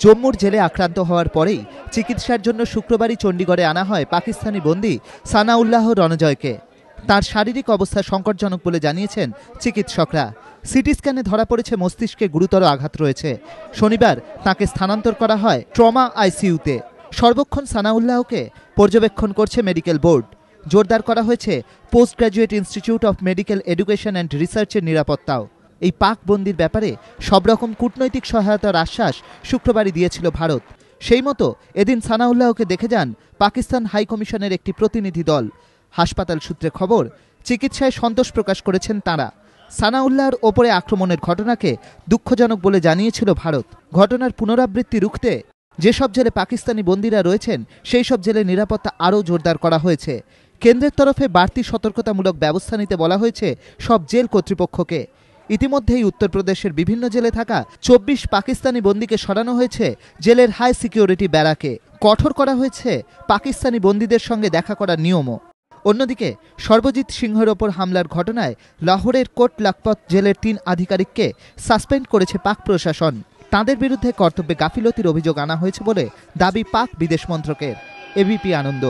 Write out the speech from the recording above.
জম্মুর জেলে আক্রান্ত হওয়ার পরেই চিকিৎসার জন্য শুক্রবারই চণ্ডীগড়ে আনা হয় পাকিস্তানি বন্দী সানাউল্লাহ রণজয়কে। তার শারীরিক অবস্থা সংকটজনক বলে জানিয়েছেন চিকিৎসকরা। সিটি স্ক্যানে ধরা পড়েছে মস্তিষ্কে গুরুতর আঘাত রয়েছে। শনিবার তাকে স্থানান্তর করা হয় ট্রমা আইসিইউতে। সর্বক্ষণ সানাউল্লাহকে পর্যবেক্ষণ করছে মেডিকেল বোর্ড। জোরদার করা হয়েছে post graduate institute of medical education and রিসার্চের নিরাপত্তাও। এই পাক বন্দির ব্যাপারে সব রকম কূটনৈতিক সহায়তার আশ্বাস শুক্রবারই দিয়েছিল ভারত। সেই মতো এদিন সানাউল্লাহকে দেখে যান পাকিস্তান হাই কমিশনের একটি প্রতিনিধি দল। হাসপাতাল সূত্রে খবর, চিকিৎসায় সন্তোষ প্রকাশ করেছেন তাঁরা। সানাউল্লাহর ওপরে আক্রমণের ঘটনাকে দুঃখজনক বলে জানিয়েছিল ভারত। ঘটনার পুনরাবৃত্তি রুখতে যেসব জেলে পাকিস্তানি বন্দীরা রয়েছেন সেই সব জেলে নিরাপত্তা আরও জোরদার করা হয়েছে। কেন্দ্রের তরফে বাড়তি সতর্কতামূলক ব্যবস্থা নিতে বলা হয়েছে সব জেল কর্তৃপক্ষকে। ইতিমধ্যেই উত্তরপ্রদেশের বিভিন্ন জেলে থাকা 24 পাকিস্তানি বন্দীকে সরানো হয়েছে জেলের হাই সিকিউরিটি ব্যারাকে। কঠোর করা হয়েছে পাকিস্তানি বন্দীদের সঙ্গে দেখা করার নিয়মও। অন্যদিকে সর্বজিৎ সিংহের ওপর হামলার ঘটনায় লাহোরের কোট লাখপত জেলের 3 আধিকারিককে সাসপেন্ড করেছে পাক প্রশাসন। তাঁদের বিরুদ্ধে কর্তব্যে গাফিলতির অভিযোগ আনা হয়েছে বলে দাবি পাক বিদেশ মন্ত্রকের। এবিপি আনন্দ।